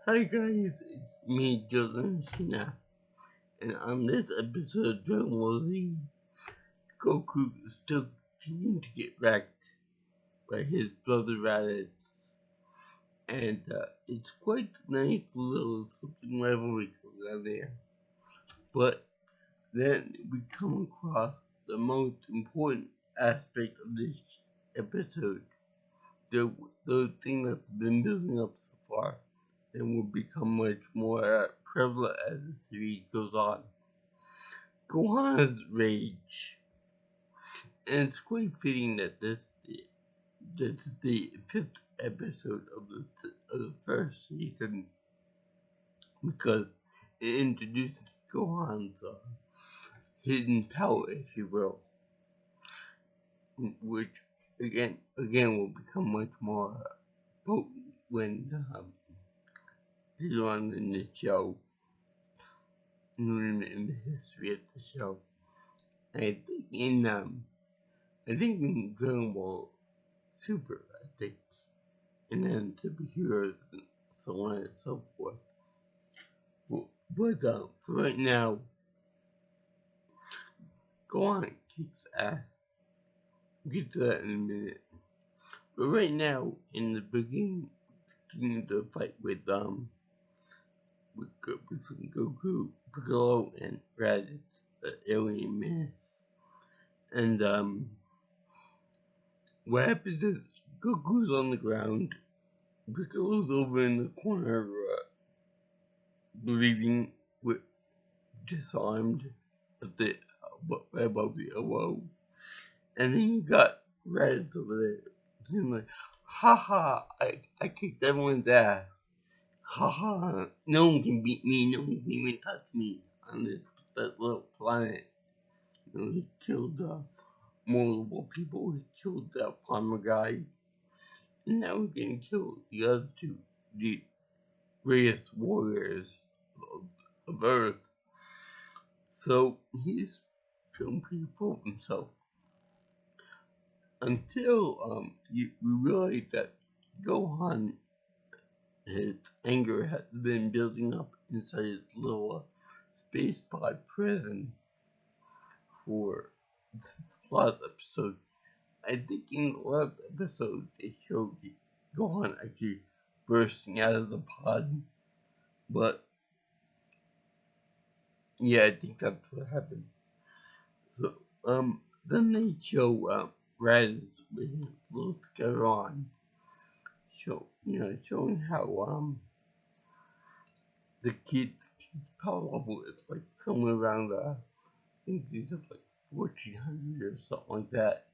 Hi guys, it's me, Landriscina, and on this episode of Dragon Ball Z, Goku is still continuing to get wrecked by his brother Raditz, and it's quite a nice little something rivalry going on there. But then we come across the most important aspect of this episode, the thing that's been building up so far, and will become much more prevalent as the series goes on. Gohan's rage. And it's quite fitting that this is the 5th episode of the first season, because it introduces Gohan's hidden power, if you will, which again will become much more potent when later on in the show, in the history of the show. I think in Dragon Ball Super, and then superheroes and so on and so forth. But for right now, Gohan kicks ass. We'll get to that in a minute. But right now, in the beginning of the fight with between Goku, Piccolo, and Raditz, the alien menace. And what happens is Goku's on the ground, Piccolo's over in the corner, bleeding, with disarmed at the above the elbow, and then you got Raditz over there, being like, "Haha! I kicked everyone's ass. Haha! No one can beat me. No one can even touch me on that little planet." He killed multiple people. He killed that farmer guy, and now he's gonna kill the other two, the greatest warriors of Earth. So he's feeling pretty full of himself. Until we realize that Gohan, his anger has been building up inside his little space pod prison for the last episode. I think in the last episode they showed Gohan actually bursting out of the pod, but yeah, I think that's what happened. So then they show Raditz with his little scar on, showing how the kid's power level is like somewhere around I think he's at like 1400 or something like that.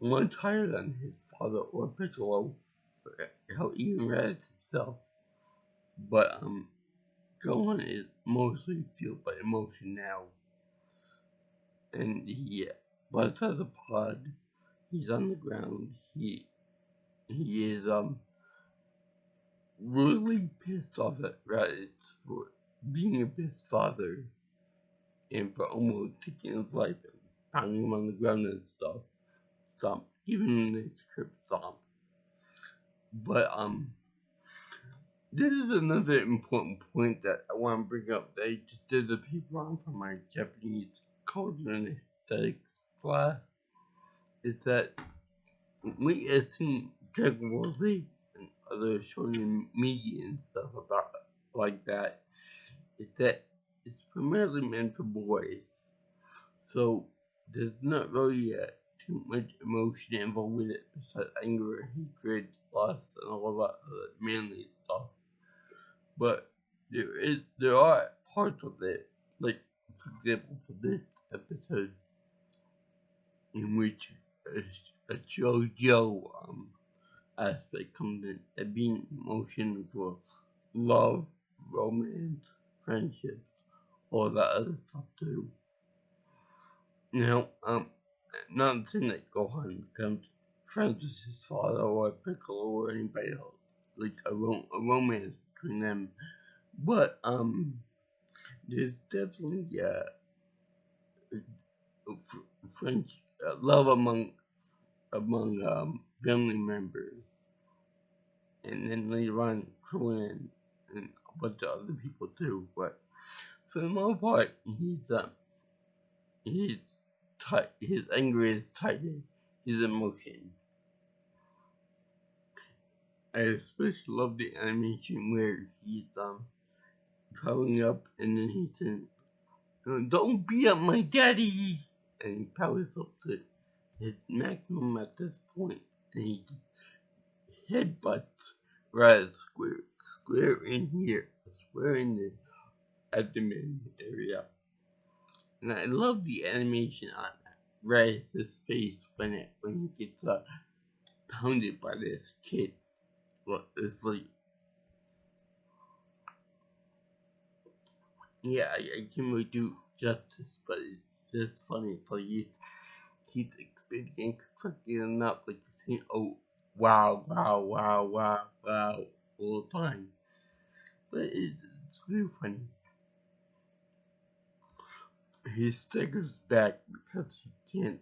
Much higher than his father or Piccolo, how even Raditz himself. But Gohan is mostly fueled by emotion now, and by the side of the pod, he's on the ground. He is really pissed off at Raditz for being a best father and for almost taking his life and pounding him on the ground and stuff. Stop giving him the script stomp. But this is another important point that I want to bring up that I just did a paper on for my Japanese culture and aesthetics class. Is that we assume Dragon Ball Z and other shonen media and stuff about like that is that it's primarily meant for boys. So there's not really too much emotion involved with it besides anger, hatred, lust, and all that other manly stuff. But there are parts of it, like for example for this episode, in which a JoJo aspect comes in, and being emotion for love, romance, friendship, all that other stuff too. Now, not saying that Gohan becomes friends with his father or Piccolo or anybody else, like a romance between them, but there's definitely French love among family members, and then later on Krillin and a bunch of other people too. But for the most part, he's his anger is tied to his emotion. I especially love the animation where he's powering up and then he says, "Don't beat up my daddy," and he powers up to his maximum at this point, and he headbutts right square in here, square in the abdomen area. And I love the animation on Raditz' face when he gets pounded by this kid. Well, it's like, yeah, I can't really do justice, but it's just funny. It's like he's expanding and contracting and up, like he's saying, "Oh, wow, wow, wow, wow, wow," all the time. But it's really funny. He staggers back because he can't,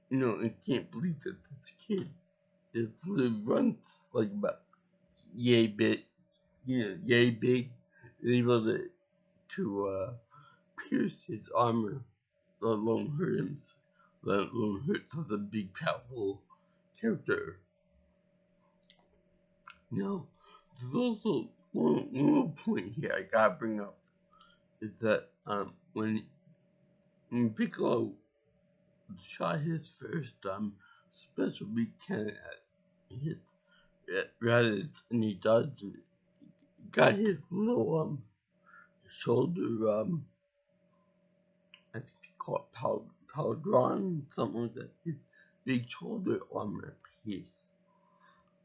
he can't believe that this kid is runs like about yay big, yay big, is able to pierce his armor, let alone hurt him, let alone hurt the big powerful character. Now, there's also one more point here I gotta bring up is that when Piccolo shot his first special beat cannon at his Raditz, and he dodged it, got his little shoulder I think they call it Paldron, something like that. His big shoulder armor piece.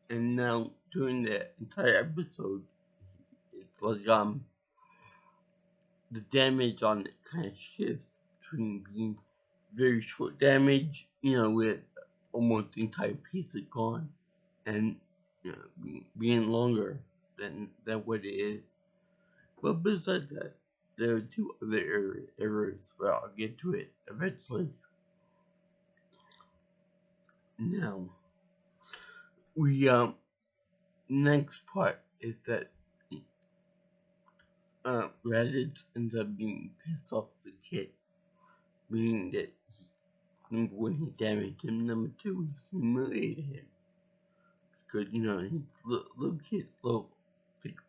And now during the entire episode, it's like the damage on it kind of shifts between being very short damage, with almost the entire piece is gone, and being longer than what it is. But besides that, there are two other errors, but I'll get to it eventually. Now, we next part is that Raditz ends up being pissed off the kid, meaning that number one, he damaged him. Number two, he humiliated him because he's a little kid, like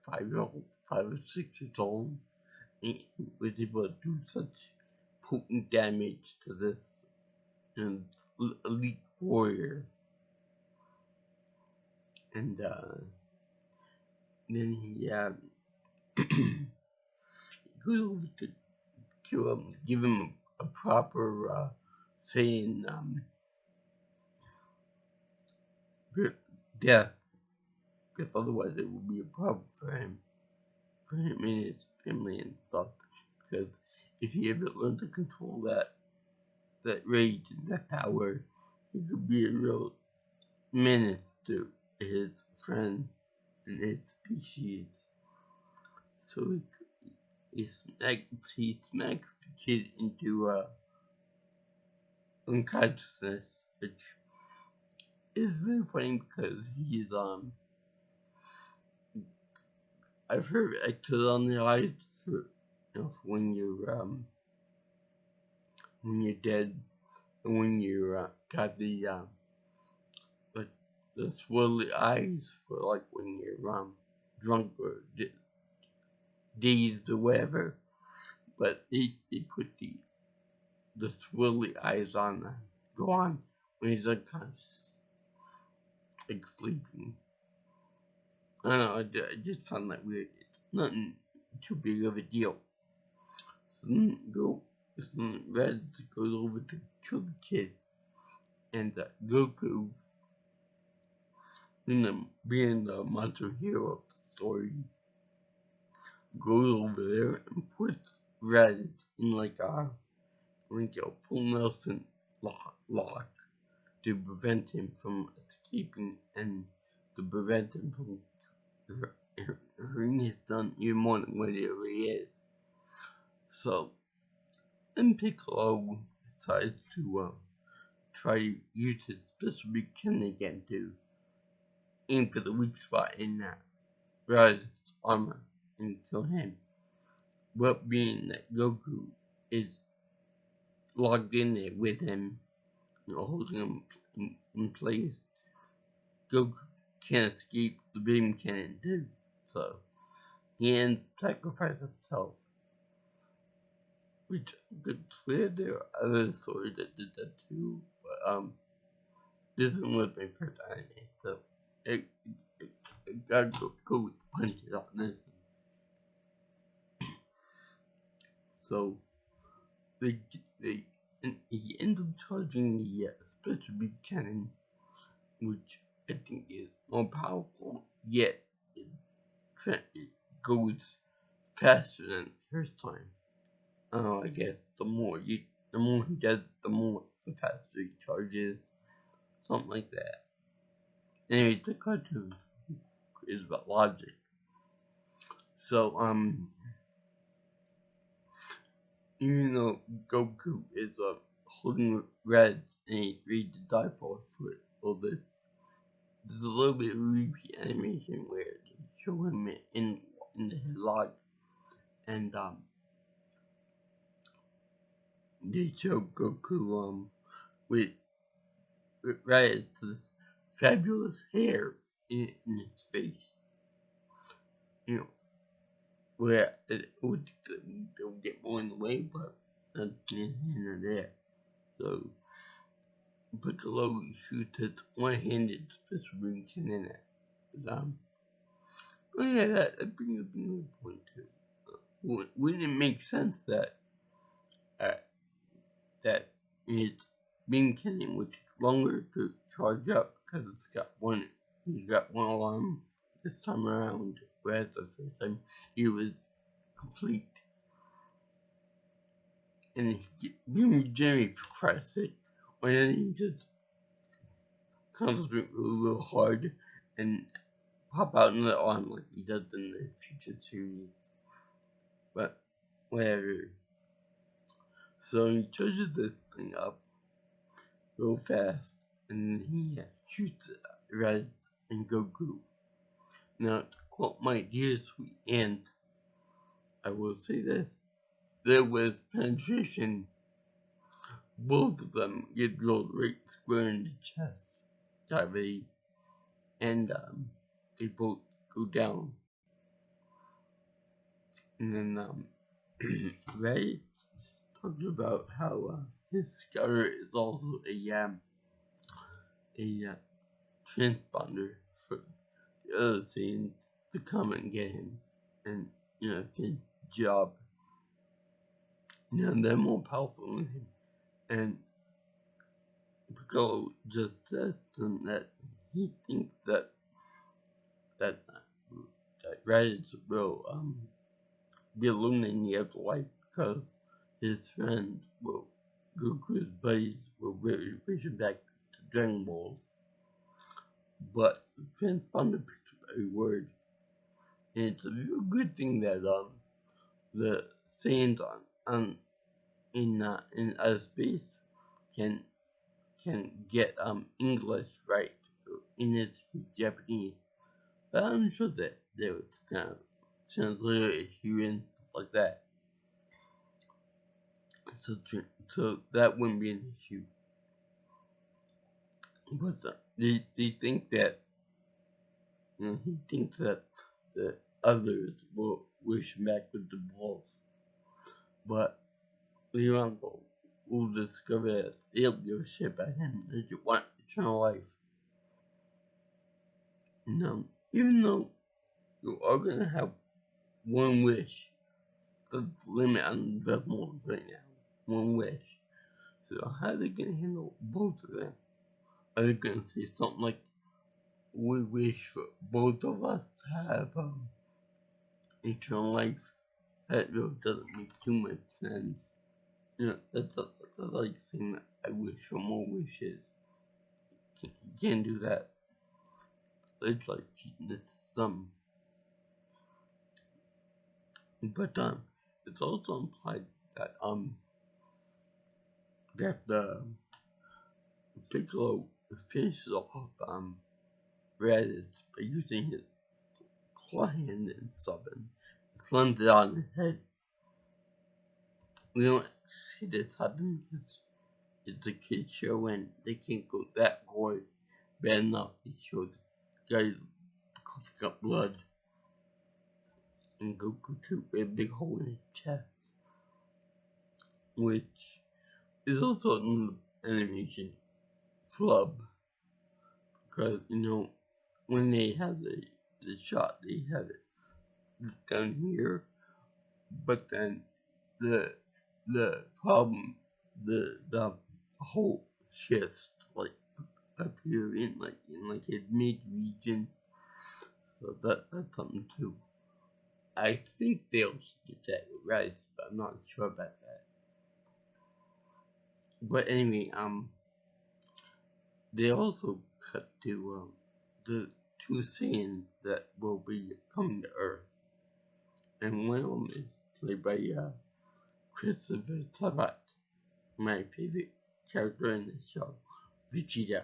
5-year-old, 5 or 6 years old, and he was able to do such potent damage to this elite warrior, and then he goes over to kill him, give him a proper saying death, because otherwise it would be a problem for him and his family and stuff. Because if he ever learned to control that rage and that power, he could be a real menace to his friends and his species. So he smacks the kid into unconsciousness, which is very funny because he's I've heard actors on the eyes for for when you're dead and when you got the like the swirly eyes for like when you're drunk or dazed or whatever. But they put the swirly eyes on Gohan when he's unconscious, like sleeping. I don't know, I just found that weird. It's nothing too big of a deal. So then Red goes over to kill the kid, and Goku, being the monster hero of the story, goes over there and puts Red in like a full Nelson lock to prevent him from escaping and to prevent him from hurting his son even more than what he already is. So, then Piccolo decides to try to use his special beacon again to aim for the weak spot in Rad's armor and kill him. But being that Goku is logged in there with him, holding him in place, Goku can't escape the beam cannon too. So he ends sacrificing himself. Which I could swear there are other swords that did that too, but this one was my first anime, so it gotta go with punches on this one. So he ends up charging the special beam cannon, which I think is more powerful, yet it goes faster than the first time. I guess the more he does it, the faster he charges, something like that. Anyway, it's a cartoon. It's about logic. So, even though Goku is holding Red and he's ready to die for all this, there's a little bit of repeat animation where they show him in the headlock, and they show Goku with Rad's fabulous hair in his face. Where it would get more in the way, but that's neither here nor there. So Piccolo shoots his one-handed special beam cannon at oh yeah, that brings up another point too. Wouldn't it make sense that that his beam cannon would take longer to charge up because he's got one alarm this time around, whereas the first time he was complete. And he regenerate for Christ's sake, why don't he just concentrate real hard and pop out another arm like he does in the future series? But whatever. So he charges this thing up real fast, and he shoots Red and Goku. Now, to quote my dear sweet aunt, I will say this: there was penetration. Both of them get drilled right square in the chest cavity, and they both go down. And then Ray talked about how his scouter is also a transponder for the other scene to come and get him, and his job. Now they're more powerful than him, and Piccolo just says to him that he thinks that Raditz will be alone in the afterlife because his friends Goku's buddies will race him back to Dragon Ball. But the transponder picks up every word, and it's a real good thing that the Saiyans in outer space can get English right in its Japanese. But I'm sure that there was kind of translator issue and stuff like that. So that wouldn't be an issue. But they think that he thinks that the others will wish him back with the balls. But later on, we'll discover that they'll give a shit about him. They just want eternal life. No, even though you are gonna have one wish, the limit on the molds right now. One wish. So how are they gonna handle both of them? Are they gonna say something like, "We wish for both of us to have eternal life"? That really doesn't make too much sense. That's like saying that I wish for more wishes. You can't do that. It's like cheating the system. But it's also implied that that the Piccolo finishes off Reddit by using his plan and stuff and slams it on his head. We don't see this happen because it's a kid show and they can't go that gory bad enough. They show the guy coughing up blood and Goku too with a big hole in his chest, which is also an animation flub because when they have the shot they have it down here, but then the problem the whole shifts like up here in a mid region, so that's something too. I think they also did that with Rice, but I'm not sure about that. But anyway, they also cut to the two scenes that will be coming to Earth, and one of them is played by Christopher Sabat, my favorite character in the show, Vegeta.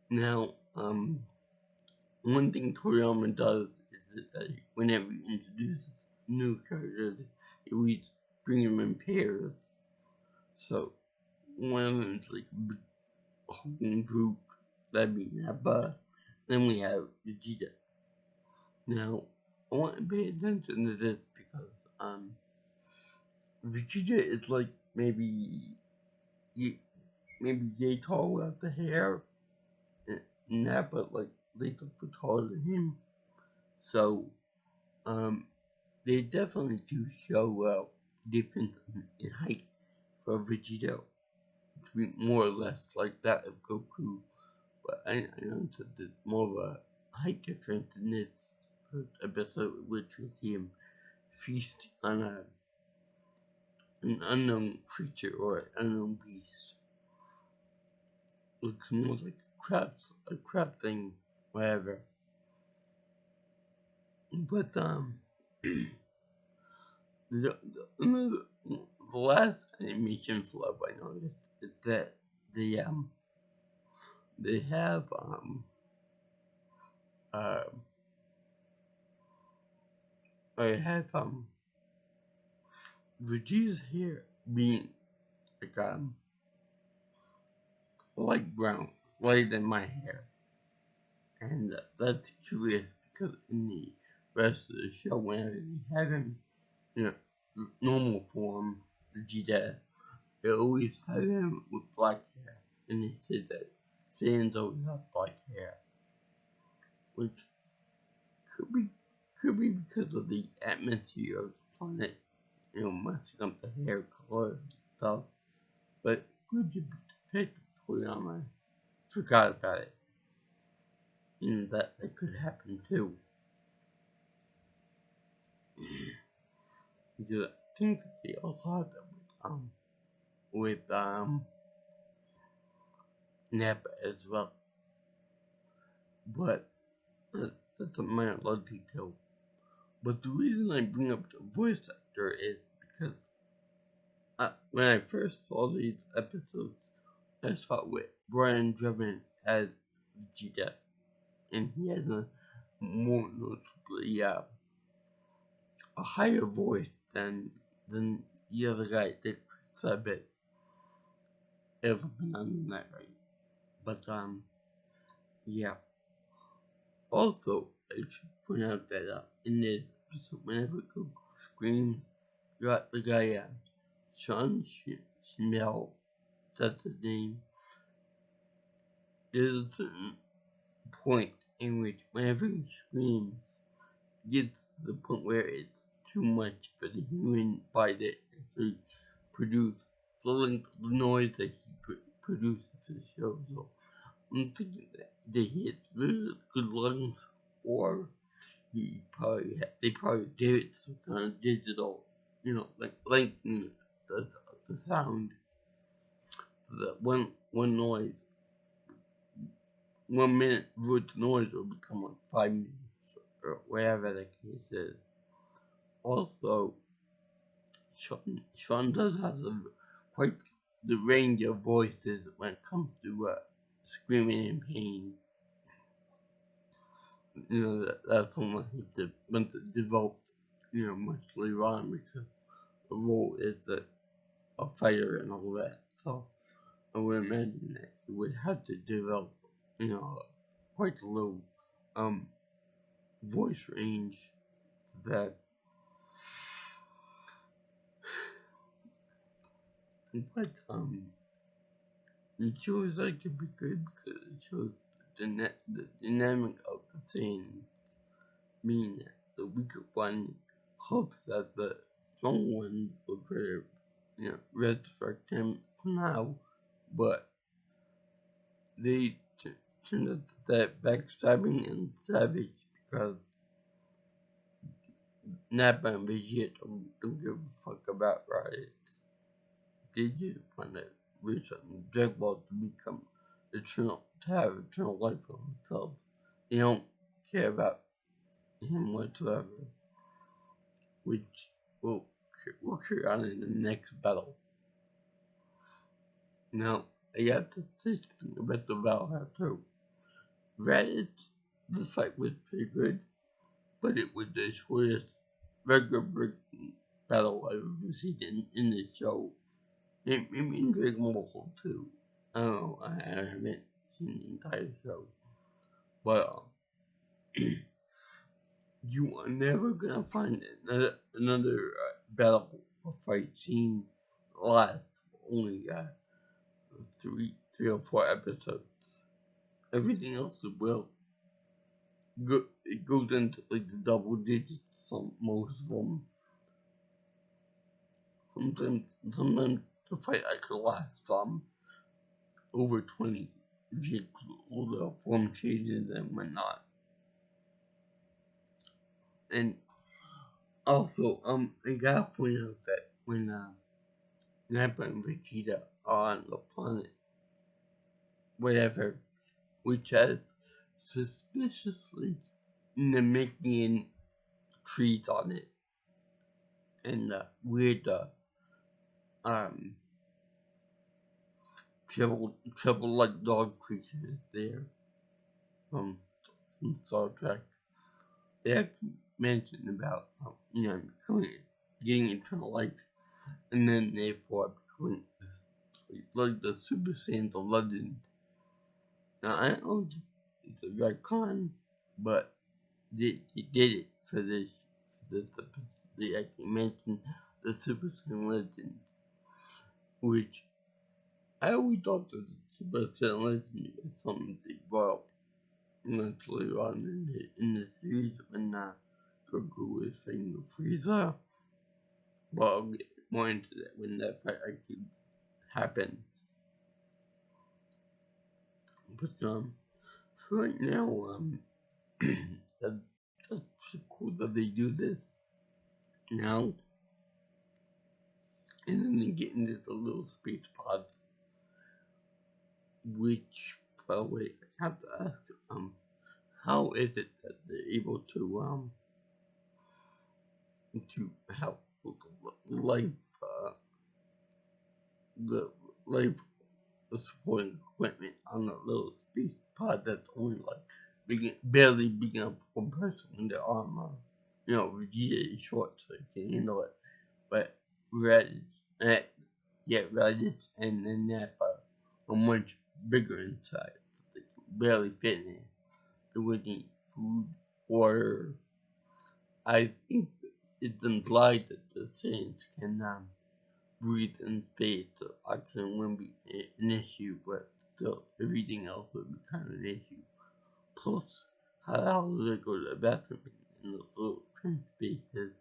Now, one thing Toriyama does is that whenever he introduces new characters, he always bring them in pairs. So one of them is like a whole group, that'd be Nappa, then we have Vegeta. Now, I want to pay attention to this because Vegeta is like maybe yay tall without the hair, and Nappa like a foot taller than him. So they definitely do show difference in height for Vegeta to be more or less like that of Goku. But I noticed that there's more of a height difference in this first episode, which we see him feast on an unknown creature or an unknown beast. Looks more like a crab thing, whatever. But the last animation flub I noticed is that they have I have Vegeta's hair being like light brown, lighter than my hair, and that's curious because in the rest of the show, whenever they have him, normal form, Vegeta, they always have him with black hair, and they say that Saiyans always have black hair, which could be because of the atmosphere of the planet, messing up the hair color and stuff. But good to be detected Toyama forgot about it. That could happen too. Because I think that they also had that with Nappa as well. But that's a minor little detail. But the reason I bring up the voice actor is because when I first saw these episodes, I saw it with Brian Drummond as Vegeta, and he has a more noticeably a higher voice than the other guy did. Sabit, if I'm pronouncing that right. But yeah. Also, I should point out that in this episode, whenever Goku screams, you got the guy Sean Schmel, that's his name. There's a certain point in which whenever he screams, it gets to the point where it's too much for the human body to actually produce the noise that he produces for the show. So I'm thinking that he has really good lungs, or they probably did it some kind of digital, like lengthening the sound, so that one noise, 1 minute worth of noise will become like 5 minutes or whatever the case is. Also, Sean does have quite the range of voices when it comes to screaming in pain. that's someone he went to develop, much later on because the role is a fighter and all that. So I would imagine that he would have to develop, quite a low um voice range that. But it shows that could be good because it shows the dynamic of the thing, meaning that the weaker one hopes that the strong one will try to, resurrect him somehow, but they turn out that backstabbing and savage because Nappa and Vegeta don't give a fuck about riots. They just want to reach on Dragon Ball to become to have eternal life for themselves. They don't care about him whatsoever, which will carry on in the next battle. Now, I got to say something about the battle after. Raditz, the fight was pretty good, but it was the shortest record-breaking battle I've ever seen in the show. Maybe in Dragon Ball too. I don't know, I haven't seen the entire show. But you are never gonna find another battle or fight scene last only 3 or 4 episodes. Everything else is it goes into like the double digits. Most of them. Sometimes the fight could last over 20 if you include all the form changes and whatnot. And also, I gotta point out that when Nappa and Vegeta are on the planet, whatever, which has suspiciously Namekian trees on it, and weird trouble like dog creatures there from Star Trek. They actually mentioned about getting eternal life, and then they fought becoming like the Super Saiyans of Legend. Now I don't know if it's a retcon, but they did it for this. They actually mentioned the Super Saiyan Legend, which I always thought that the Super Saiyan Legend was something they brought up eventually on in the series when Goku was fighting the Frieza. But I'll get more into that when that fight actually happens. But for right now, that's cool that they do this now. And then they get into the little space pods, which, by the way, I have to ask, how is it that they're able to help with the life supporting equipment on a little space pod that's only like barely big enough for one person in their armor. Vegeta is short so he can handle it, but Raditz and then Nappa are much bigger inside. So they can barely fit in. They would need food, water. I think it's implied that the Saiyans can breathe in space, so oxygen wouldn't be an issue, but still, everything else would be kind of an issue. Plus, how the hell do they go to the bathroom in those little trim spaces?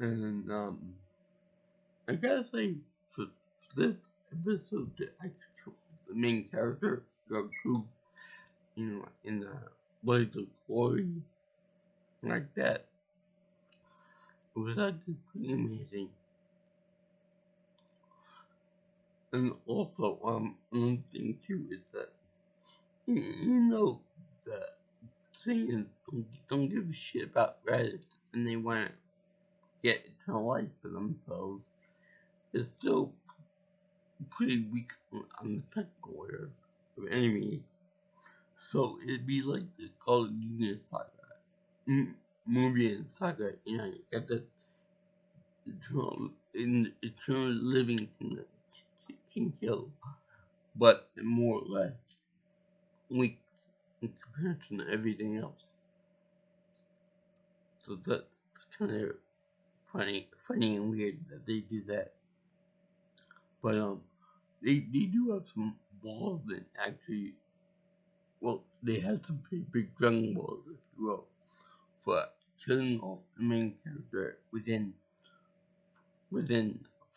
And, I gotta say, for this episode, the main character, Goku, in the Blaze of Glory, like that, it was actually pretty amazing. And also, one thing too is that, that Saiyans don't give a shit about Raditz and they want to get eternal life for themselves. It's still pretty weak on the technical order of enemies. So it'd be like the Call of Duty saga, movie and saga. You know, you got this eternal living thing that can kill, but more or less weak in comparison to everything else. So that's kind of funny and weird that they do that. But they do have some balls that actually, well, they had some pretty big Dragon Balls, if you will, for killing off the main character within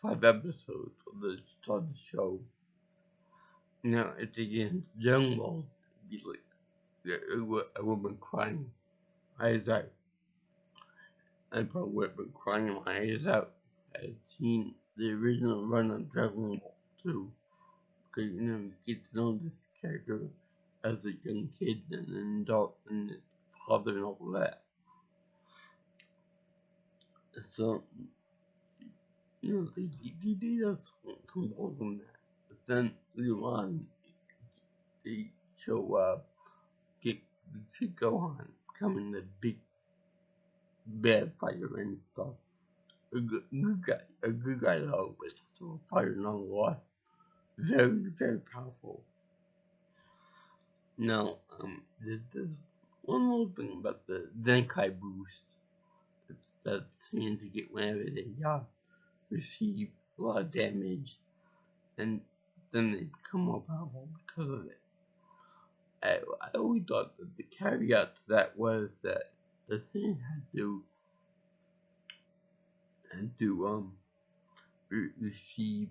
5 episodes of the start of the show. Now, if they didn't Dragon Balls, it'd be like I would have been crying my eyes out. I probably would have been crying my eyes out. I had seen the original run of Dragon Ball too, because you get to know this character as a young kid and an adult and his father and all that. So they did have some balls on that. But then later on, they show get Gohan becoming the big bad fighter and stuff. A good guy though, but still fighting on a lot. Very, very powerful. Now, there's one little thing about the Zenkai boost that seems to get whenever they receive a lot of damage, and then they become more powerful because of it. I always thought that the caveat to that was that the thing had to receive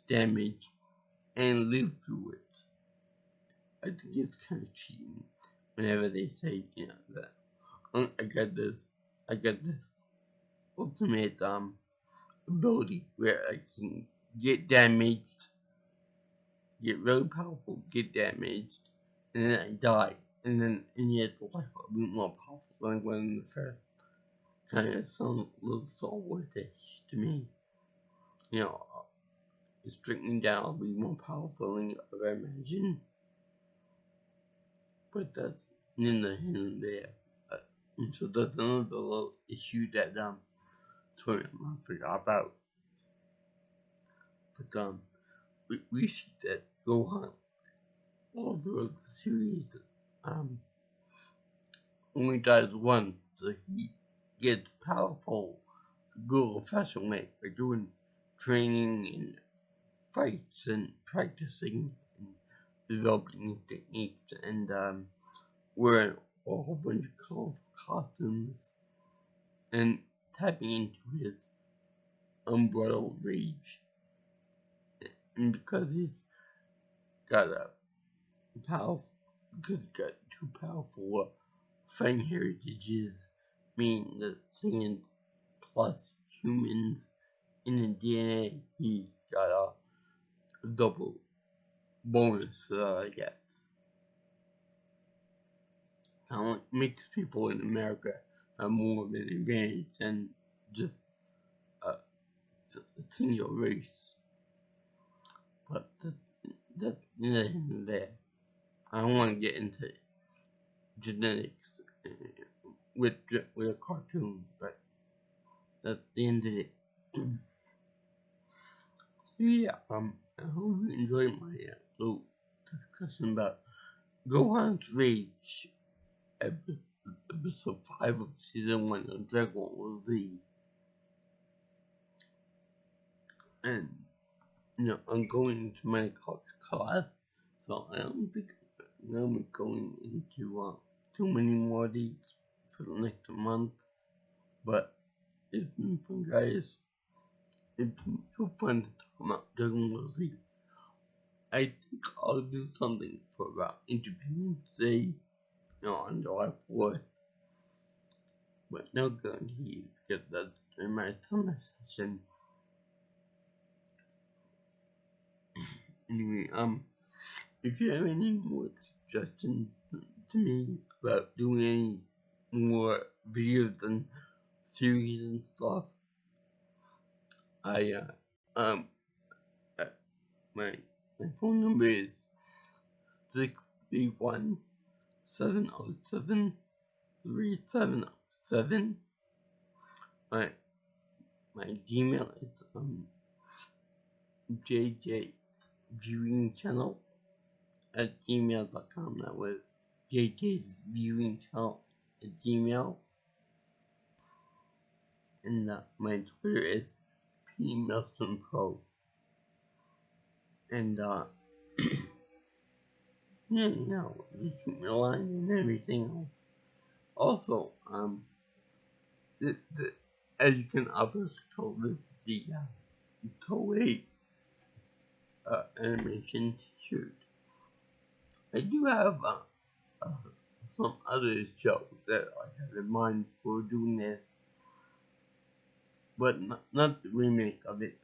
damage and live through it. I think it's kind of cheating whenever they say, that I got this ultimate ability where I can get damaged, get really powerful, get damaged, and then I die, and then yet life will be more powerful than when in the first. Kind of sounds a little Star-Wars-ish to me. Stricken down will be more powerful than you ever imagined. But that's neither here nor there. And so that's another little issue that Toei Animation forgot about. But we see that Gohan all through the series only dies once, so he gets powerful the good old fashioned way by doing training and fights and practicing and developing techniques and wearing a whole bunch of colorful costumes and tapping into his unbridled rage. And because he's got two powerful fighting heritages, meaning the Saiyans plus humans in the DNA, he got a double bonus for that, I guess. Now, it makes people in America have more of an advantage than just a single race. But that's neither here nor there. I don't want to get into genetics with a cartoon, but that's the end of it. Yeah, I hope you enjoyed my little discussion about Gohan's Rage, episode 5 of season 1 of Dragon Ball Z. And, I'm going into my college class, so I don't think I'm going to be going into too many more dates for the next month. But it's been fun, guys. It's been so fun to talk about Dragon Ball Z. I think I'll do something for about Independence Day, on July 4th. But no guarantees, because that's in my summer session. Anyway, if you have any more suggestions to me about doing any more videos and series and stuff, my phone number is 317073707. My my Gmail is jjviewingchannel@gmail.com. That was JJ's viewing channel at Gmail. And my Twitter is PMilsonPro. And yeah, you know, you shoot me a line and everything else. Also, as you can obviously tell, this is the Toei Animation t-shirt. I do have some other shows that I have in mind for doing this, but not the remake of it.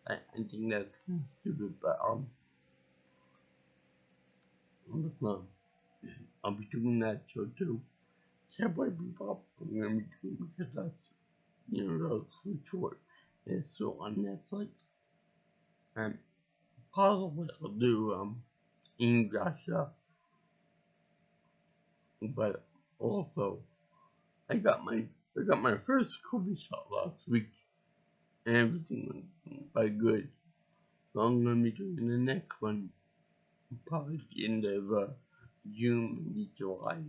I think that's kind of stupid, but I'll be doing that show too. Cowboy Bebop, I'm gonna be doing because that's, you know, that's so short. It's still on Netflix. And possibly I'll do Inuyasha, but also I got my first COVID shot last week, and everything went by good. So I'm gonna be doing the next one probably at the end of June, maybe July.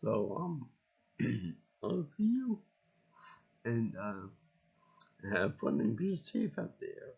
So I'll see you, and have fun and be safe out there.